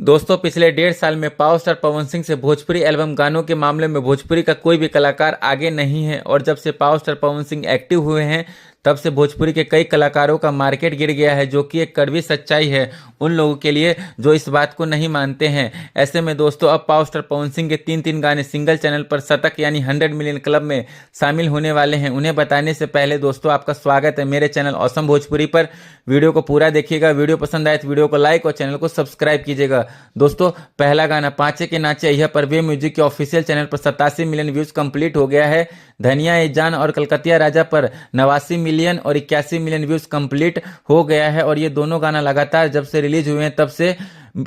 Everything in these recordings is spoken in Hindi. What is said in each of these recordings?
दोस्तों पिछले 1.5 साल में पावर स्टार पवन सिंह से भोजपुरी एल्बम गानों के मामले में भोजपुरी का कोई भी कलाकार आगे नहीं है। और जब से power star Pawan Singh active हुए हैं तब से भोजपुरी के कई कलाकारों का मार्केट गिर गया है, जो कि एक कड़वी सच्चाई है उन लोगों के लिए जो इस बात को नहीं मानते हैं। ऐसे में दोस्तों अब पावर स्टार पवन सिंह के 3 गाने सिंगल चैनल पर शतक यानी 100 मिलियन क्लब में शामिल होने वाले हैं। उन्हें बताने से पहले दोस्तों आपका स्वागत है मेरे चैनल ऑसम भोजपुरी पर। वीडियो को पूरा देखिएगा, वीडियो पसंद आए तो वीडियो को लाइक और चैनल को सब्सक्राइब कीजिएगा। दोस्तों पहला गाना पांचे के नाचे यह पर वे म्यूजिक के ऑफिशियल चैनल पर 87 मिलियन व्यूज कंप्लीट हो गया है। धनिया ए जान और कलकतिया राजा पर 89 मिलियन और 81 मिलियन व्यूज कंप्लीट हो गया है। और ये दोनों गाना लगातार जब से रिलीज हुए हैं तब से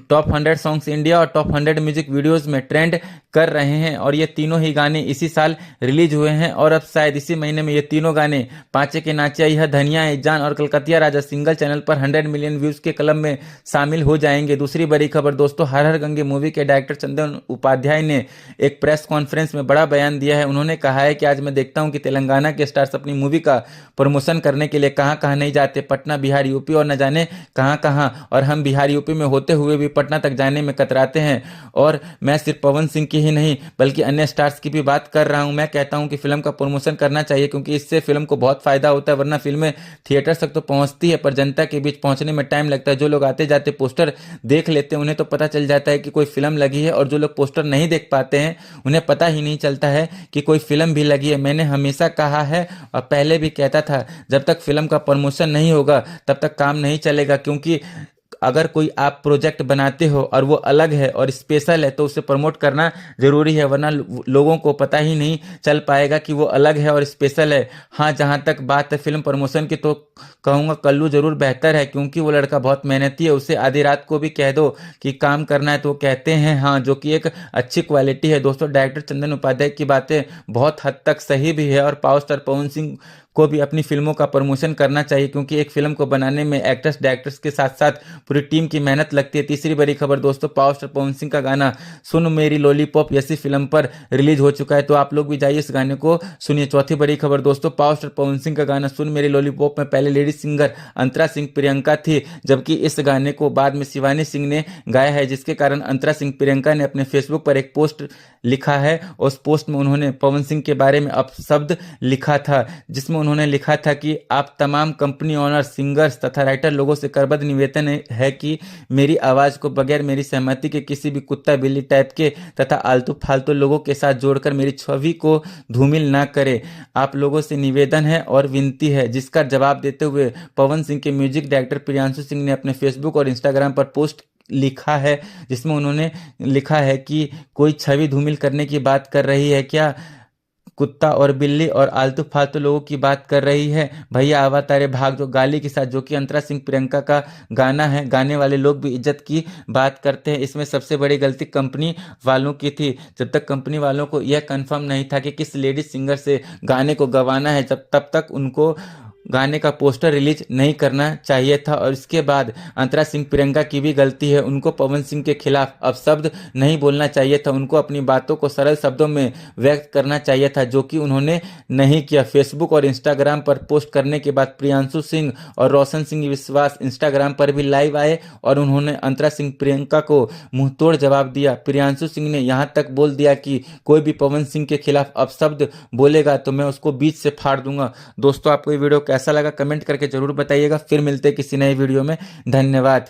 टॉप 100 सॉन्ग्स इंडिया और टॉप 100 म्यूजिक वीडियोस में ट्रेंड कर रहे हैं। और ये तीनों ही गाने इसी साल रिलीज हुए हैं और अब शायद इसी महीने में ये तीनों गाने पांचे के नाचे यह धनिया ए जान और कलकतिया राजा सिंगल चैनल पर 100 मिलियन व्यूज के क्लब में शामिल हो जाएंगे। दूसरी बड़ी खबर दोस्तों, हर हर गंगे मूवी के डायरेक्टर चंदन उपाध्याय ने एक प्रेस कॉन्फ्रेंस में बड़ा बयान दिया है। उन्होंने कहा है कि आज मैं देखता हूं कि तेलंगाना के स्टार्स अपनी मूवी का प्रमोशन करने के लिए कहां कहां नहीं जाते, पटना बिहार यूपी और न जाने कहां कहां, और हम बिहार यूपी में होते हुए भी पटना तक जाने में कतराते हैं। और मैं सिर्फ पवन सिंह की ही नहीं बल्कि अन्य स्टार्स की भी बात कर रहा हूं। मैं कहता हूं कि फिल्म का प्रमोशन करना चाहिए क्योंकि इससे फिल्म को बहुत फायदा होता है, वरना फिल्में थिएटर तक तो पहुंचती है पर जनता के बीच पहुंचने में टाइम लगता है। जो लोग आते जाते पोस्टर देख लेते हैं उन्हें तो पता चल जाता है कि कोई फिल्म लगी है, और जो लोग पोस्टर नहीं देख पाते हैं उन्हें पता ही नहीं चलता है कि कोई फिल्म भी लगी है। मैंने हमेशा कहा है और पहले भी कहता था, जब तक फिल्म का प्रमोशन नहीं होगा तब तक काम नहीं चलेगा। क्योंकि अगर कोई आप प्रोजेक्ट बनाते हो और वो अलग है और स्पेशल है तो उसे प्रमोट करना जरूरी है, वरना लोगों को पता ही नहीं चल पाएगा कि वो अलग है और स्पेशल है। हाँ, जहाँ तक बात है फिल्म प्रमोशन की तो कहूँगा कल्लू जरूर बेहतर है क्योंकि वो लड़का बहुत मेहनती है। उसे आधी रात को भी कह दो कि काम करना है तो कहते हैं हाँ, जो कि एक अच्छी क्वालिटी है। दोस्तों डायरेक्टर चंदन उपाध्याय की बातें बहुत हद तक सही भी है और पावर स्टार पवन सिंह को भी अपनी फिल्मों का प्रमोशन करना चाहिए क्योंकि एक फिल्म को बनाने में एक्टर्स डायरेक्टर्स के साथ साथ पूरी टीम की मेहनत लगती है। तीसरी बड़ी खबर दोस्तों, पावर स्टार पवन सिंह का गाना सुन मेरी लॉलीपॉप ऐसी फिल्म पर रिलीज हो चुका है, तो आप लोग भी जाइए इस गाने को सुनिए। चौथी बड़ी खबर दोस्तों, पावर स्टार पवन सिंह का गाना सुन मेरी लॉलीपॉप में पहले लेडी सिंगर अंतरा सिंह प्रियंका थी, जबकि इस गाने को बाद में शिवानी सिंह ने गाया है, जिसके कारण अंतरा सिंह प्रियंका ने अपने फेसबुक पर एक पोस्ट लिखा है। उस पोस्ट में उन्होंने पवन सिंह के बारे में अपशब्द लिखा था, जिसमें उन्होंने लिखा था कि आप तमाम कंपनी ओनर, सिंगर्स तथा राइटर लोगों से करबद्ध निवेदन है कि मेरी आवाज को बगैर मेरी सहमति के किसी भी कुत्ता बिल्ली टाइप के तथा आलतू फालतू लोगों के साथ जोड़कर मेरी छवि को धूमिल ना करे। आप लोगों से निवेदन है और विनती है। जिसका जवाब देते हुए पवन सिंह के म्यूजिक डायरेक्टर प्रियांशु सिंह ने अपने फेसबुक और इंस्टाग्राम पर पोस्ट लिखा है, जिसमें उन्होंने लिखा है कि कोई छवि धूमिल करने की बात कर रही है क्या, कुत्ता और बिल्ली और आलतू फालतू लोगों की बात कर रही है भैया, आवा तारे भाग जो गाली के साथ, जो कि अंतरा सिंह प्रियंका का गाना है। गाने वाले लोग भी इज्जत की बात करते हैं। इसमें सबसे बड़ी गलती कंपनी वालों की थी। जब तक कंपनी वालों को यह कंफर्म नहीं था कि किस लेडीज सिंगर से गाने को गवाना है तब तक उनको गाने का पोस्टर रिलीज नहीं करना चाहिए था। और इसके बाद अंतरा सिंह प्रियंका की भी गलती है, उनको पवन सिंह के खिलाफ अपशब्द नहीं बोलना चाहिए था, उनको अपनी बातों को सरल शब्दों में व्यक्त करना चाहिए था, जो कि उन्होंने नहीं किया। फेसबुक और इंस्टाग्राम पर पोस्ट करने के बाद प्रियांशु सिंह और रोशन सिंह विश्वास इंस्टाग्राम पर भी लाइव आए और उन्होंने अंतरा सिंह प्रियंका को मुंहतोड़ जवाब दिया। प्रियांशु सिंह ने यहाँ तक बोल दिया कि कोई भी पवन सिंह के खिलाफ अपशब्द बोलेगा तो मैं उसको बीच से फाड़ दूंगा। दोस्तों आपको ये वीडियो कैसा लगा कमेंट करके जरूर बताइएगा। फिर मिलते हैं किसी नए वीडियो में। धन्यवाद।